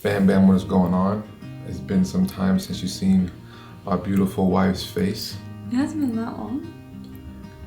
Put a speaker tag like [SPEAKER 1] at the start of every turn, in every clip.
[SPEAKER 1] Fambam, what is going on? It's been some time since you've seen our beautiful wife's face.
[SPEAKER 2] It hasn't been that long.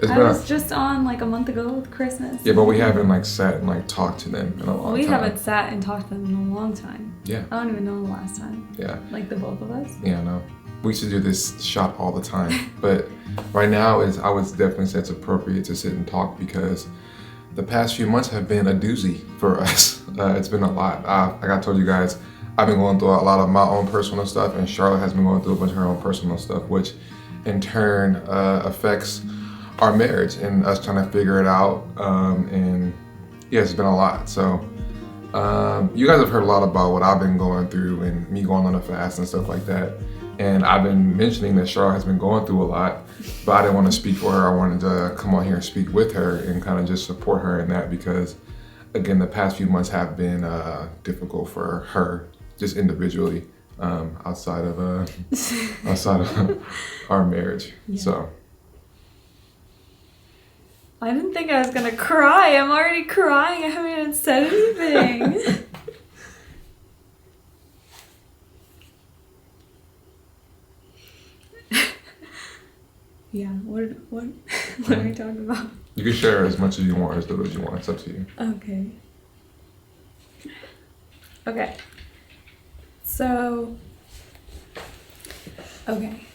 [SPEAKER 1] It's
[SPEAKER 2] I
[SPEAKER 1] been
[SPEAKER 2] was just on like a month ago with Christmas.
[SPEAKER 1] yeah, but we haven't like sat and like talked to them in a long time.
[SPEAKER 2] We haven't sat and talked to them in a long time.
[SPEAKER 1] Yeah.
[SPEAKER 2] I don't even know the last time.
[SPEAKER 1] Yeah.
[SPEAKER 2] Like the both of us.
[SPEAKER 1] Yeah, I know. We used to do this shot all the time, but right now I would definitely say it's appropriate to sit and talk because the past few months have been a doozy for us. It's been a lot. Like I told you guys, I've been going through a lot of my own personal stuff, and Charlotte has been going through a bunch of her own personal stuff, which in turn affects our marriage and us trying to figure it out. And yeah, it's been a lot. So you guys have heard a lot about what I've been going through and me going on a fast and stuff like that. And I've been mentioning that Charlotte has been going through a lot, but I didn't want to speak for her. I wanted to come on here and speak with her and kind of just support her in that because, again, the past few months have been difficult for her, just individually, outside of our marriage.
[SPEAKER 2] Yeah.
[SPEAKER 1] So.
[SPEAKER 2] I didn't think I was gonna cry. I'm already crying. I haven't even said anything. Yeah, what are we talking about?
[SPEAKER 1] You can share as much as you want, as little as you want. It's up to you.
[SPEAKER 2] Okay.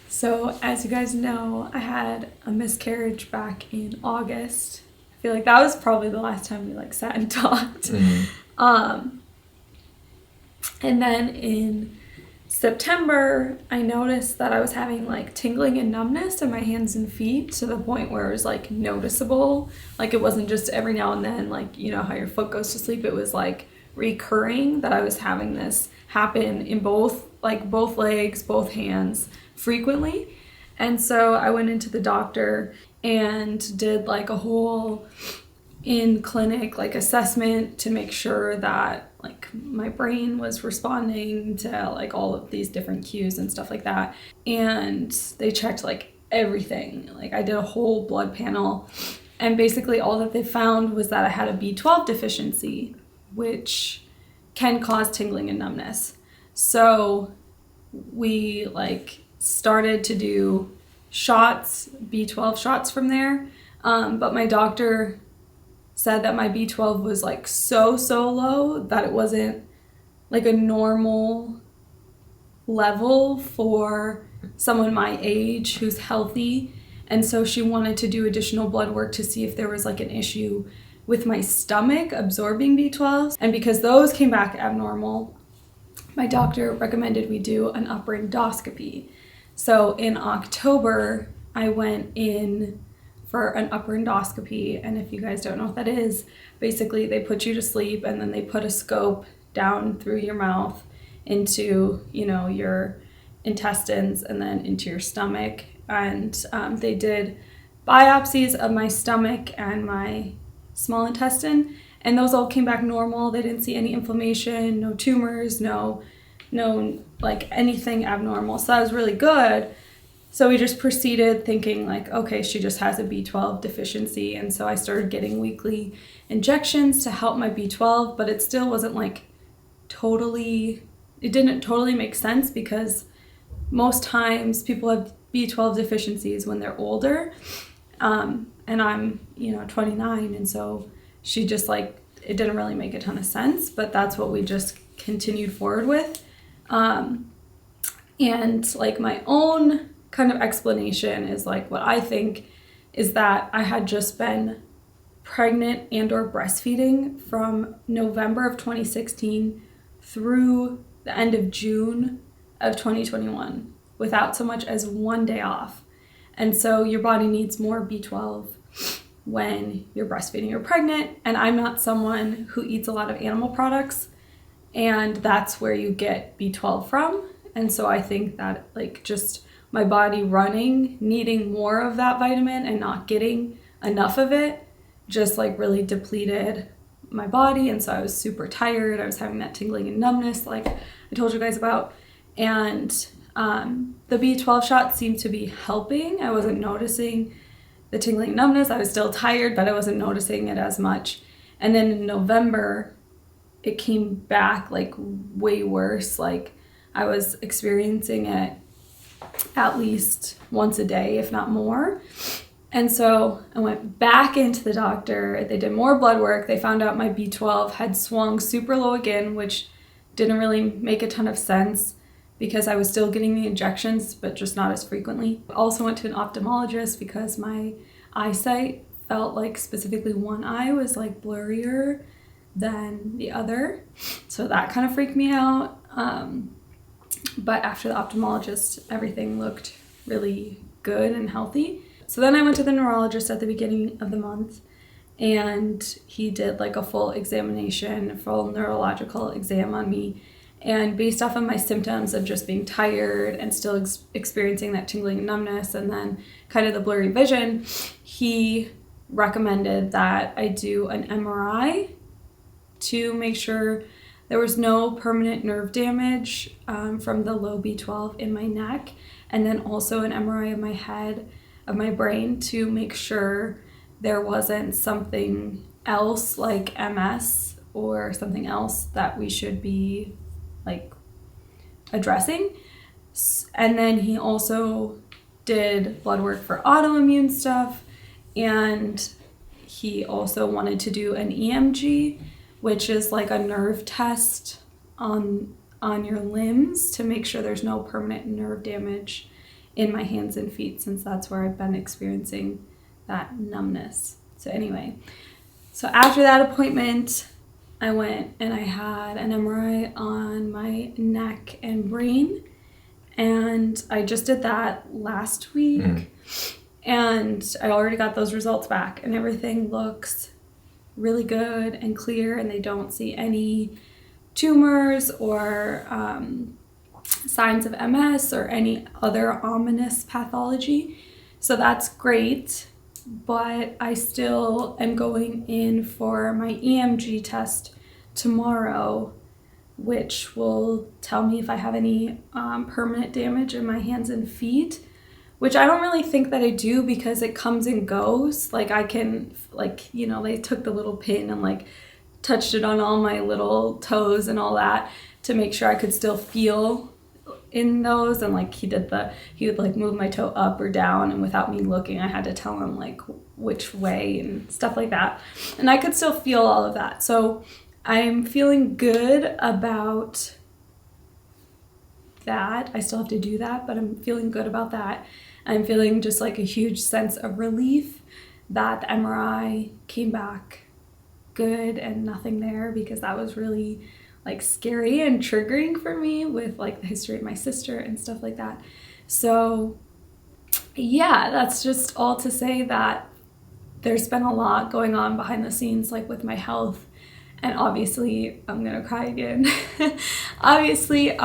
[SPEAKER 2] So as you guys know, I had a miscarriage back in August. I feel like that was probably the last time we like sat and talked.
[SPEAKER 1] Mm-hmm.
[SPEAKER 2] And then in September, I noticed that I was having like tingling and numbness in my hands and feet to the point where it was like noticeable. Like it wasn't just every now and then, like, you know how your foot goes to sleep. It was like recurring that I was having this happen in both legs, both hands frequently. And so I went into the doctor and did like a whole in-clinic like assessment to make sure that like my brain was responding to like all of these different cues and stuff like that. And they checked like everything. Like I did a whole blood panel, and basically all that they found was that I had a B12 deficiency, which can cause tingling and numbness. So we like started to do shots, B12 shots from there. But my doctor said that my B12 was like so low that it wasn't like a normal level for someone my age who's healthy. And so she wanted to do additional blood work to see if there was like an issue with my stomach absorbing B12s. And because those came back abnormal, my doctor recommended we do an upper endoscopy. So in October, I went in for an upper endoscopy, and if you guys don't know what that is, basically they put you to sleep and then they put a scope down through your mouth into, you know, your intestines and then into your stomach. And they did biopsies of my stomach and my small intestine, and those all came back normal. They didn't see any inflammation, no tumors, no like anything abnormal. So that was really good. So we just proceeded thinking like, okay, she just has a B12 deficiency. And so I started getting weekly injections to help my B12, but it still wasn't like it didn't totally make sense because most times people have B12 deficiencies when they're older. And I'm, 29. And so she just like, it didn't really make a ton of sense, but that's what we just continued forward with. And like my own kind of explanation is like what I think is that I had just been pregnant and or breastfeeding from November of 2016 through the end of June of 2021 without so much as one day off. And so your body needs more B12 when you're breastfeeding or pregnant. And I'm not someone who eats a lot of animal products, and that's where you get B12 from. And so I think that like just my body running, needing more of that vitamin and not getting enough of it just like really depleted my body. And so I was super tired. I was having that tingling and numbness like I told you guys about. And the B12 shots seemed to be helping. I wasn't noticing the tingling and numbness. I was still tired, but I wasn't noticing it as much. And then in November, it came back like way worse. Like I was experiencing it at least once a day, if not more. And so I went back into the doctor. They did more blood work. They found out my B12 had swung super low again, which didn't really make a ton of sense because I was still getting the injections, but just not as frequently. I also went to an ophthalmologist because my eyesight felt like specifically one eye was like blurrier than the other. So that kind of freaked me out. But after the ophthalmologist, everything looked really good and healthy. So then I went to the neurologist at the beginning of the month, and he did like a full examination, full neurological exam on me. And based off of my symptoms of just being tired and still experiencing that tingling and numbness and then kind of the blurry vision, he recommended that I do an MRI to make sure there was no permanent nerve damage from the low B12 in my neck, and then also an MRI of my head, of my brain, to make sure there wasn't something else like MS or something else that we should be like addressing. And then he also did blood work for autoimmune stuff, and he also wanted to do an EMG, which is like a nerve test on your limbs to make sure there's no permanent nerve damage in my hands and feet, since that's where I've been experiencing that numbness. So anyway, so after that appointment, I went and I had an MRI on my neck and brain, and I just did that last week. And I already got those results back, and everything looks really good and clear, and they don't see any tumors or signs of MS or any other ominous pathology. So that's great, but I still am going in for my EMG test tomorrow, which will tell me if I have any permanent damage in my hands and feet, which I don't really think that I do because it comes and goes. Like I can, like, you know, they took the little pin and like touched it on all my little toes and all that to make sure I could still feel in those. And like he would like move my toe up or down, and without me looking, I had to tell him like which way and stuff like that. And I could still feel all of that. So I'm feeling good about that. I still have to do that, but I'm feeling good about that. I'm feeling just like a huge sense of relief that the MRI came back good and nothing there, because that was really like scary and triggering for me with like the history of my sister and stuff like that. So yeah, that's just all to say that there's been a lot going on behind the scenes, like with my health. And obviously, I'm gonna cry again. Obviously,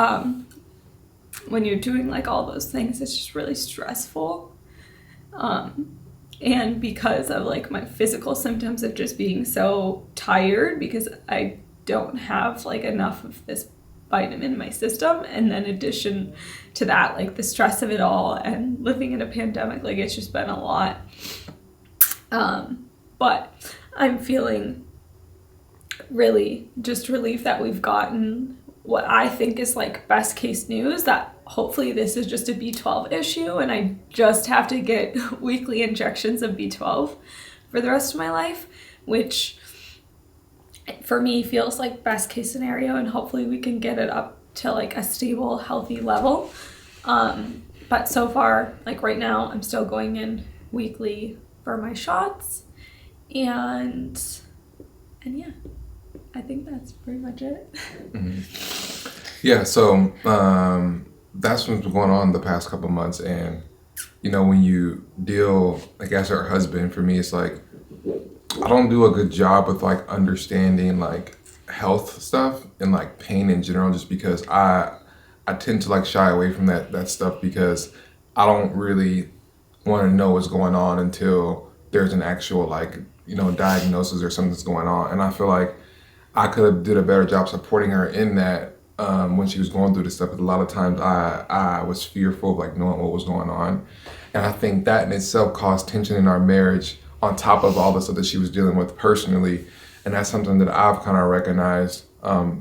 [SPEAKER 2] when you're doing like all those things, it's just really stressful. And because of like my physical symptoms of just being so tired because I don't have like enough of this vitamin in my system, and then addition to that, like the stress of it all and living in a pandemic, like it's just been a lot. But I'm feeling really just relief that we've gotten what I think is like best case news, that hopefully this is just a B12 issue and I just have to get weekly injections of B12 for the rest of my life, which for me feels like best case scenario, and hopefully we can get it up to like a stable, healthy level. But so far, like right now, I'm still going in weekly for my shots, and yeah, I think that's pretty much it.
[SPEAKER 1] Yeah, so that's what's been going on the past couple months. And, you know, when you deal, like as her husband, for me, it's like, I don't do a good job with like understanding like health stuff and like pain in general, just because I tend to like shy away from that stuff, because I don't really want to know what's going on until there's an actual like, you know, diagnosis or something's going on. And I feel like I could have did a better job supporting her in that when she was going through this stuff. But a lot of times I was fearful of like knowing what was going on. And I think that in itself caused tension in our marriage, on top of all the stuff that she was dealing with personally. And that's something that I've kind of recognized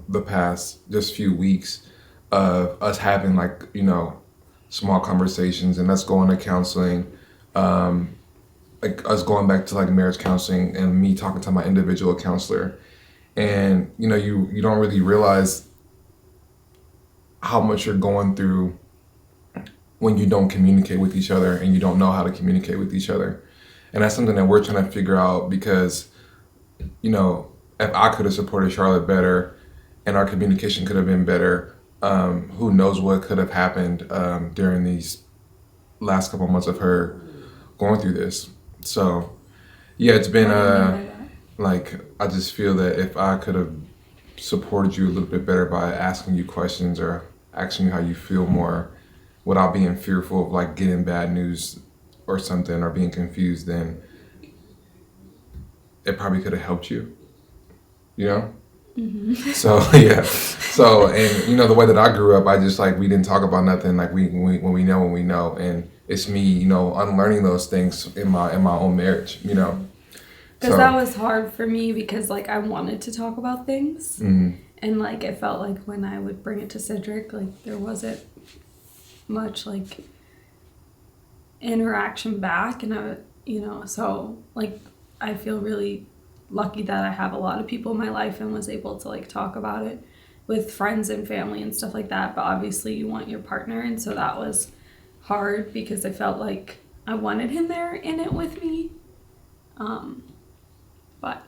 [SPEAKER 1] the past just few weeks of us having like, small conversations and us going to counseling, like us going back to like marriage counseling and me talking to my individual counselor. And, you don't really realize how much you're going through when you don't communicate with each other and you don't know how to communicate with each other. And that's something that we're trying to figure out because, if I could have supported Charlotte better and our communication could have been better, who knows what could have happened during these last couple months of her going through this. So, yeah, it's been like, I just feel that if I could have supported you a little bit better by asking you questions or asking you how you feel more without being fearful of like getting bad news or something or being confused, then it probably could have helped you, So, yeah. So, and the way that I grew up, I just like, we didn't talk about nothing. Like when we know. And it's me, unlearning those things in my own marriage,
[SPEAKER 2] Because that was hard for me because, like, I wanted to talk about things.
[SPEAKER 1] Mm-hmm.
[SPEAKER 2] And, like, it felt like when I would bring it to Cedric, like, there wasn't much, like, interaction back. And, so, like, I feel really lucky that I have a lot of people in my life and was able to, like, talk about it with friends and family and stuff like that. But obviously you want your partner. And so that was hard because I felt like I wanted him there in it with me. But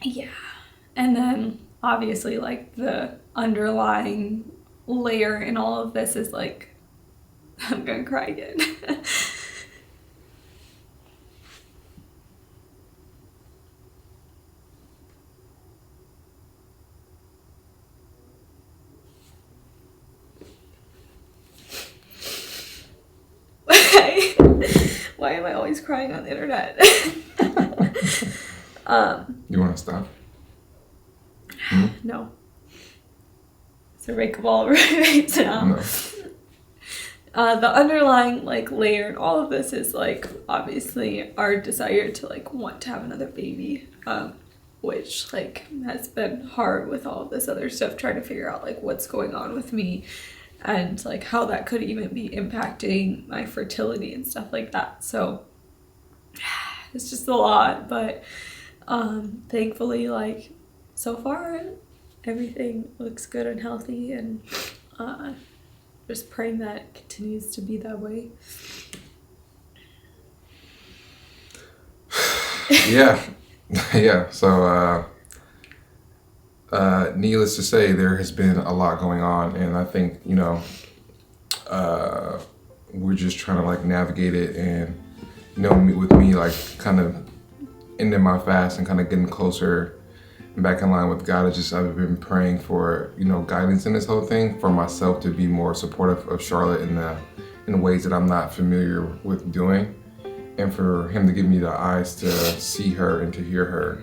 [SPEAKER 2] yeah, and then obviously like the underlying layer in all of this is like, I'm gonna cry again. Why am I always crying on the internet?
[SPEAKER 1] You want to stop?
[SPEAKER 2] No. It's a breakable right now.
[SPEAKER 1] No.
[SPEAKER 2] The underlying like layer in all of this is like obviously our desire to like want to have another baby, which like has been hard with all of this other stuff, trying to figure out like what's going on with me and like how that could even be impacting my fertility and stuff like that. So it's just a lot, but thankfully like so far everything looks good and healthy, and just praying that it continues to be that way.
[SPEAKER 1] Yeah. So needless to say, there has been a lot going on, and I think we're just trying to like navigate it, and with me like kind of ending my fast and kind of getting closer and back in line with God. I've been praying for guidance in this whole thing, for myself to be more supportive of Charlotte in the ways that I'm not familiar with doing, and for Him to give me the eyes to see her and to hear her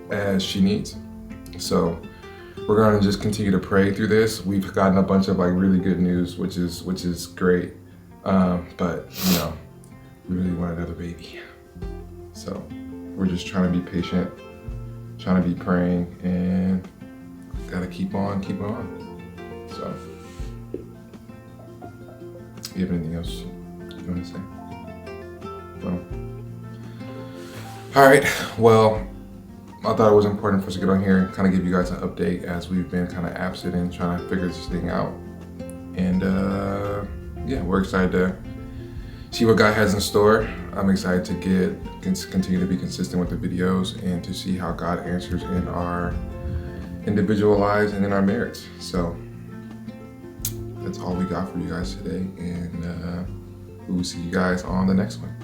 [SPEAKER 1] as she needs. So we're gonna just continue to pray through this. We've gotten a bunch of like really good news, which is great, but we really want another baby. So we're just trying to be patient, trying to be praying, and gotta keep on. So, you have anything else you want to say? No? All right. Well, I thought it was important for us to get on here and kind of give you guys an update as we've been kind of absent and trying to figure this thing out. And yeah, we're excited to see what God has in store. I'm excited to continue to be consistent with the videos and to see how God answers in our individual lives and in our marriage. So that's all we got for you guys today, and we will see you guys on the next one.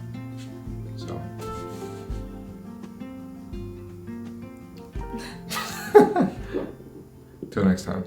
[SPEAKER 1] So till next time.